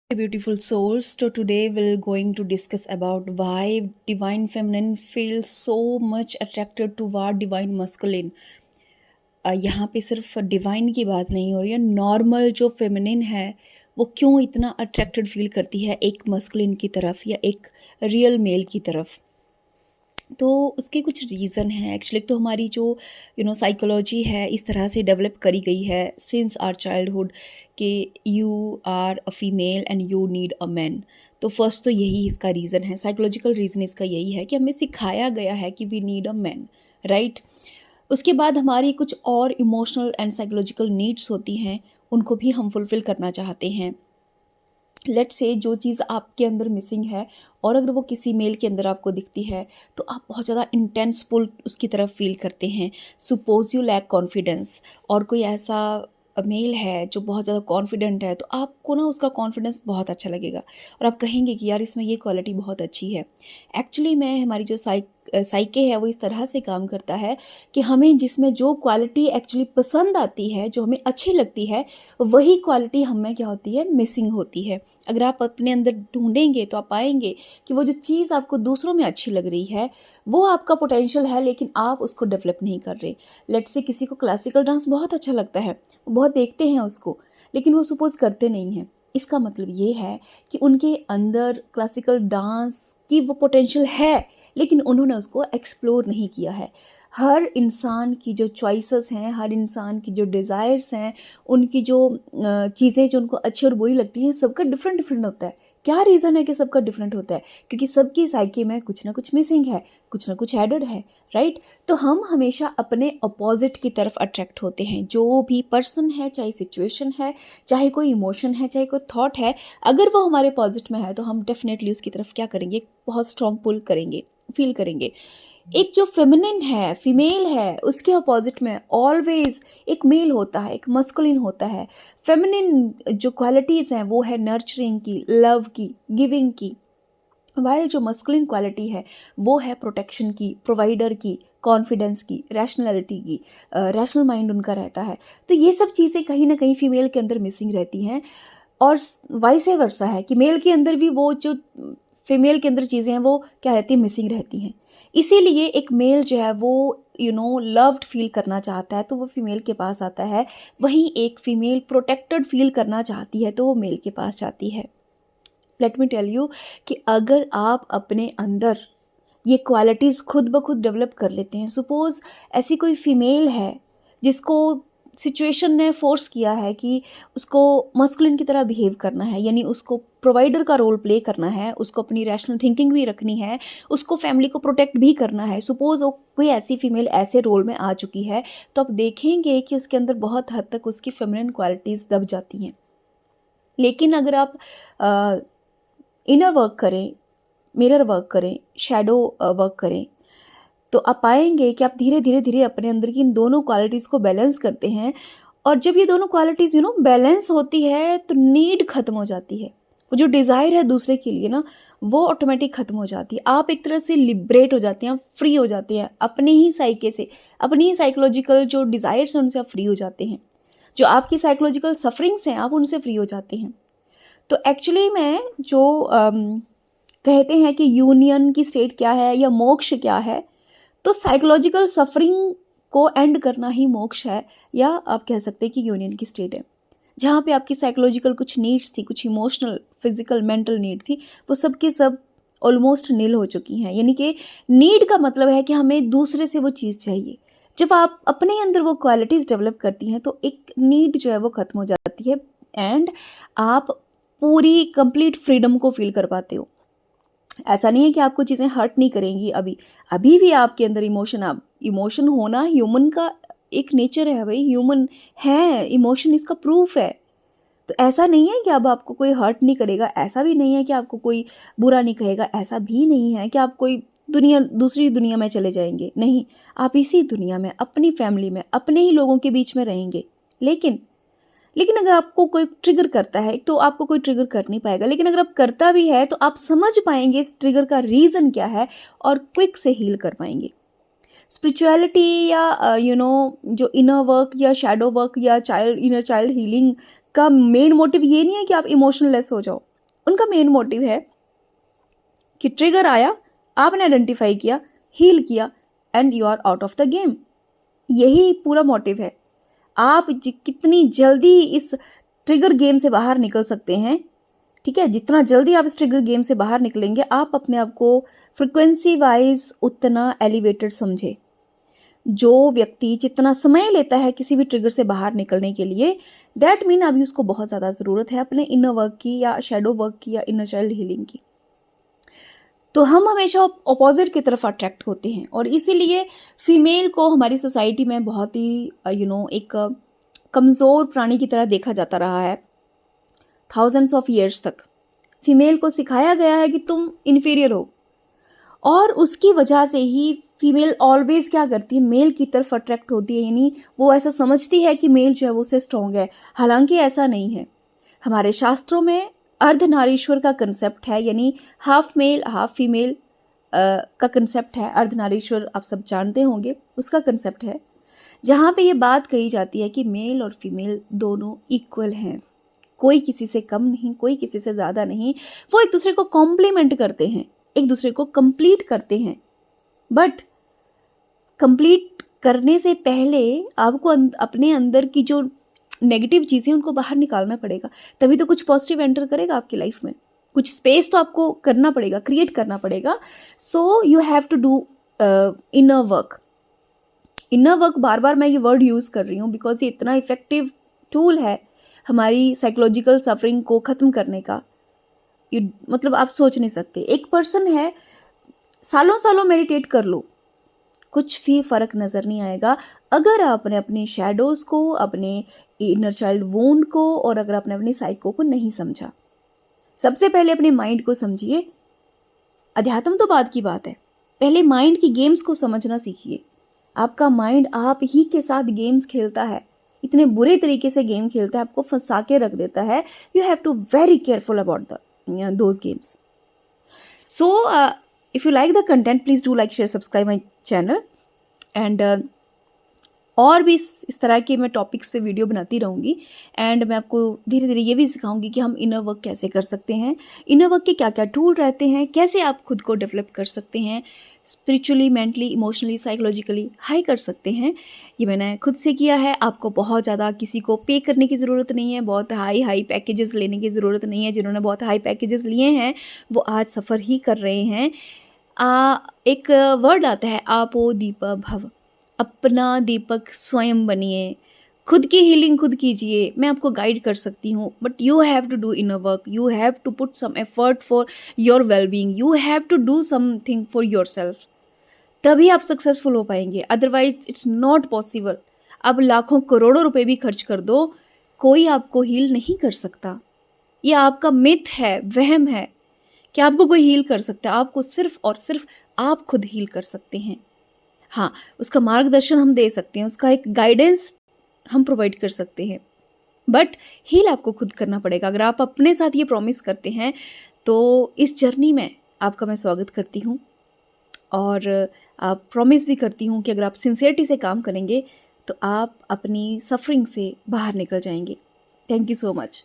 Beautiful souls. So today we're going to discuss about why divine feminine feels so much attracted toward divine masculine. यहाँ पे सिर्फ divine की बात नहीं हो रही है, नॉर्मल जो फेमिनिन है वो क्यों इतना अट्रैक्टेड फील करती है एक मस्कुलिन की तरफ या एक रियल मेल की तरफ। तो उसके कुछ रीज़न हैं एक्चुअली। तो हमारी जो साइकोलॉजी है इस तरह से डेवलप करी गई है सिंस आवर चाइल्डहुड कि you are a female and you need a man. तो फर्स्ट तो यही इसका रीज़न है, साइकोलॉजिकल रीज़न इसका यही है कि हमें सिखाया गया है कि we need a man, right. उसके बाद हमारी कुछ और इमोशनल एंड साइकोलॉजिकल नीड्स होती हैं, उनको भी हम फुलफ़िल करना चाहते हैं। लेट्स से जो चीज़ आपके अंदर मिसिंग है और अगर वो किसी मेल के अंदर आपको दिखती है तो आप बहुत ज़्यादा इंटेंस पुल उसकी तरफ फील करते हैं। सपोज यू लैक कॉन्फिडेंस और कोई ऐसा मेल है जो बहुत ज़्यादा कॉन्फिडेंट है, तो आपको ना उसका कॉन्फिडेंस बहुत अच्छा लगेगा और आप कहेंगे कि यार इसमें ये क्वालिटी बहुत अच्छी है। एक्चुअली में हमारी जो साइके है वो इस तरह से काम करता है कि हमें जिसमें जो क्वालिटी एक्चुअली पसंद आती है, जो हमें अच्छी लगती है, वही क्वालिटी हमें क्या होती है, मिसिंग होती है। अगर आप अपने अंदर ढूंढेंगे तो आप पाएंगे कि वो जो चीज़ आपको दूसरों में अच्छी लग रही है वो आपका पोटेंशियल है, लेकिन आप उसको डेवलप नहीं कर रहे। लेट्स से किसी को क्लासिकल डांस बहुत अच्छा लगता है, वो बहुत देखते हैं उसको, लेकिन वो सपोज करते नहीं हैं। इसका मतलब ये है कि उनके अंदर क्लासिकल डांस की वो पोटेंशियल है, लेकिन उन्होंने उसको एक्सप्लोर नहीं किया है। हर इंसान की जो चॉइसेस हैं, हर इंसान की जो डिज़ायर्स हैं, उनकी जो चीज़ें जो उनको अच्छी और बुरी लगती हैं, सबका डिफरेंट डिफरेंट होता है। क्या रीज़न है कि सबका डिफरेंट होता है? क्योंकि सबकी साइकी में कुछ ना कुछ मिसिंग है, कुछ ना कुछ एडेड है, राइट। तो हम हमेशा अपने अपोजिट की तरफ अट्रैक्ट होते हैं। जो भी पर्सन है, चाहे सिचुएशन है, चाहे कोई इमोशन है, चाहे कोई थॉट है, अगर वो हमारे अपोजिट में है तो हम डेफिनेटली उसकी तरफ क्या करेंगे, बहुत स्ट्रॉन्ग पुल करेंगे, फील करेंगे। एक जो फेमिनिन है, फीमेल है, उसके अपोजिट में ऑलवेज एक मेल होता है, एक मस्कुलिन होता है। फेमिनिन जो क्वालिटीज़ हैं वो है नर्चरिंग की, लव की, गिविंग की, वाइल जो मस्कुलिन क्वालिटी है वो है प्रोटेक्शन की, प्रोवाइडर की, कॉन्फिडेंस की, रैशनैलिटी की। रैशनल माइंड उनका रहता है। तो ये सब चीज़ें कहीं ना कहीं फीमेल के अंदर मिसिंग रहती हैं और वाइस वर्सा है कि मेल के अंदर भी वो जो फीमेल के अंदर चीज़ें हैं वो क्या रहती है, मिसिंग रहती हैं। इसीलिए एक मेल जो है वो लव्ड फील करना चाहता है तो वो फीमेल के पास आता है। वहीं एक फीमेल प्रोटेक्टेड फील करना चाहती है तो वो मेल के पास जाती है। लेट मी टेल यू कि अगर आप अपने अंदर ये क्वालिटीज़ खुद ब खुद डेवलप कर लेते हैं, सपोज़ ऐसी कोई फीमेल है जिसको सिचुएशन ने फोर्स किया है कि उसको मस्कुलिन की तरह बिहेव करना है, यानी उसको प्रोवाइडर का रोल प्ले करना है, उसको अपनी रैशनल थिंकिंग भी रखनी है, उसको फैमिली को प्रोटेक्ट भी करना है। सपोज़ वो कोई ऐसी फीमेल ऐसे रोल में आ चुकी है तो आप देखेंगे कि उसके अंदर बहुत हद तक उसकी फेमिनिन क्वालिटीज़ दब जाती हैं। लेकिन अगर आप इनर वर्क करें, मिरर वर्क करें, शैडो वर्क करें, तो आप पाएंगे कि आप धीरे धीरे धीरे अपने अंदर की इन दोनों क्वालिटीज़ को बैलेंस करते हैं। और जब ये दोनों क्वालिटीज़ बैलेंस होती है तो नीड ख़त्म हो जाती है। वो जो डिज़ायर है दूसरे के लिए ना, वो ऑटोमेटिक ख़त्म हो जाती है। आप एक तरह से लिबरेट हो जाते हैं, आप फ्री हो जाते हैं अपने ही साइके से, अपनी ही साइकोलॉजिकल जो डिज़ायर्स हैं उनसे आप फ्री हो जाते हैं। जो आपकी साइकोलॉजिकल सफरिंग्स हैं आप उनसे फ्री हो जाते हैं। तो एक्चुअली में जो कहते हैं कि यूनियन की स्टेट क्या है या मोक्ष क्या है, तो साइकोलॉजिकल सफरिंग को एंड करना ही मोक्ष है, या आप कह सकते हैं कि यूनियन की स्टेट है जहाँ पे आपकी साइकोलॉजिकल कुछ नीड्स थी, कुछ इमोशनल, फिजिकल, मेंटल नीड थी, वो सब की सब ऑलमोस्ट नील हो चुकी हैं। यानी कि नीड का मतलब है कि हमें दूसरे से वो चीज़ चाहिए। जब आप अपने अंदर वो क्वालिटीज़ डेवलप करती हैं तो एक नीड जो है वो ख़त्म हो जाती है एंड आप पूरी कंप्लीट फ्रीडम को फील कर पाते हो। ऐसा नहीं है कि आपको चीज़ें हर्ट नहीं करेंगी। अभी अभी भी आपके अंदर इमोशन होना ह्यूमन का एक नेचर है भाई, ह्यूमन है, इमोशन इसका प्रूफ है। तो ऐसा नहीं है कि अब आपको कोई हर्ट नहीं करेगा, ऐसा भी नहीं है कि आपको कोई बुरा नहीं कहेगा, ऐसा भी नहीं है कि आप कोई दूसरी दुनिया में चले जाएंगे। नहीं, आप इसी दुनिया में, अपनी फैमिली में, अपने ही लोगों के बीच में रहेंगे। लेकिन लेकिन अगर आपको कोई ट्रिगर करता है तो आपको कोई ट्रिगर कर नहीं पाएगा, लेकिन अगर आप करता भी है तो आप समझ पाएंगे इस ट्रिगर का रीज़न क्या है और क्विक से हील कर पाएंगे। स्पिरिचुअलिटी या जो इनर वर्क या शैडो वर्क या इनर चाइल्ड हीलिंग का मेन मोटिव ये नहीं है कि आप इमोशनलेस हो जाओ। उनका मेन मोटिव है कि ट्रिगर आया, आपने आइडेंटिफाई किया, हील किया and you are out of the game. यही पूरा मोटिव है। आप कितनी जल्दी इस ट्रिगर गेम से बाहर निकल सकते हैं, ठीक है, जितना जल्दी आप इस ट्रिगर गेम से बाहर निकलेंगे, आप अपने आप को फ्रिक्वेंसी वाइज उतना एलिवेटेड समझे। जो व्यक्ति जितना समय लेता है किसी भी ट्रिगर से बाहर निकलने के लिए, दैट मीन अभी उसको बहुत ज़्यादा ज़रूरत है अपने इनर वर्क की या शैडो वर्क की या इनर चाइल्ड हीलिंग की। तो हम हमेशा ऑपोजिट की तरफ अट्रैक्ट होते हैं और इसीलिए फीमेल को हमारी सोसाइटी में बहुत ही एक कमज़ोर प्राणी की तरह देखा जाता रहा है। थाउजेंड्स ऑफ ईयर्स तक फीमेल को सिखाया गया है कि तुम इन्फीरियर हो, और उसकी वजह से ही फीमेल ऑलवेज क्या करती है, मेल की तरफ अट्रैक्ट होती है, यानी वो ऐसा समझती है कि मेल जो है वो उससे स्ट्रॉन्ग है। हालांकि ऐसा नहीं है। हमारे शास्त्रों में अर्धनारीश्वर का कंसेप्ट है, यानी हाफ मेल हाफ फीमेल का कंसेप्ट है। अर्धनारीश्वर आप सब जानते होंगे, उसका कंसेप्ट है, जहाँ पे ये बात कही जाती है कि मेल और फीमेल दोनों इक्वल हैं, कोई किसी से कम नहीं, कोई किसी से ज़्यादा नहीं। वो एक दूसरे को कॉम्प्लीमेंट करते हैं, एक दूसरे को कंप्लीट करते हैं। बट कंप्लीट करने से पहले आपको अपने अंदर की जो नेगेटिव चीज़ें उनको बाहर निकालना पड़ेगा, तभी तो कुछ पॉजिटिव एंटर करेगा आपकी लाइफ में। कुछ स्पेस तो आपको करना पड़ेगा, क्रिएट करना पड़ेगा। So you have to do inner work. Inner work, बार बार मैं ये वर्ड यूज़ कर रही हूँ बिकॉज ये इतना इफेक्टिव टूल है हमारी साइकोलॉजिकल सफरिंग को ख़त्म करने का। मतलब आप सोच नहीं सकते, एक पर्सन है, सालों सालों मेडिटेट कर लो, कुछ भी फ़र्क नज़र नहीं आएगा अगर आपने अपनी शैडोज़ को, अपने इनर चाइल्ड वोंड को, और अगर आपने अपनी साइको को नहीं समझा। सबसे पहले अपने माइंड को समझिए। अध्यात्म तो बाद की बात है, पहले माइंड की गेम्स को समझना सीखिए। आपका माइंड आप ही के साथ गेम्स खेलता है, इतने बुरे तरीके से गेम खेलता है, आपको फंसा के रख देता है। You have to very careful about those games. So if you like the content, please do like, share, subscribe my channel and और भी इस तरह के मैं टॉपिक्स पे वीडियो बनाती रहूँगी। एंड मैं आपको धीरे धीरे ये भी सिखाऊंगी कि हम इनर वर्क कैसे कर सकते हैं, इनर वर्क के क्या क्या टूल रहते हैं, कैसे आप खुद को डेवलप कर सकते हैं, spiritually, mentally, emotionally, psychologically high कर सकते हैं। ये मैंने खुद से किया है। आपको बहुत ज़्यादा किसी को पे करने की ज़रूरत नहीं है, बहुत हाई पैकेजेस लेने की ज़रूरत नहीं है। जिन्होंने बहुत हाई पैकेजेस लिए हैं वो आज सफ़र ही कर रहे हैं। एक वर्ड आता है, आपो दीपक भव, अपना दीपक स्वयं बनिए, खुद की हीलिंग खुद कीजिए। मैं आपको गाइड कर सकती हूँ, but you have to do inner work, you have to put some effort for your wellbeing, you have to do something for yourself, तभी आप सक्सेसफुल हो पाएंगे। Otherwise it's not possible. अब लाखों करोड़ों रुपए भी खर्च कर दो, कोई आपको हील नहीं कर सकता। ये आपका मिथ है, वहम है कि आपको कोई हील कर सकता है। आपको सिर्फ और सिर्फ आप खुद हील कर सकते हैं। हाँ, उसका मार्गदर्शन हम दे सकते हैं, उसका एक गाइडेंस हम प्रोवाइड कर सकते हैं, बट हील आपको खुद करना पड़ेगा। अगर आप अपने साथ ये प्रॉमिस करते हैं तो इस जर्नी में आपका मैं स्वागत करती हूँ, और आप प्रॉमिस भी करती हूँ कि अगर आप सिंसियरिटी से काम करेंगे तो आप अपनी सफरिंग से बाहर निकल जाएंगे। Thank you so much.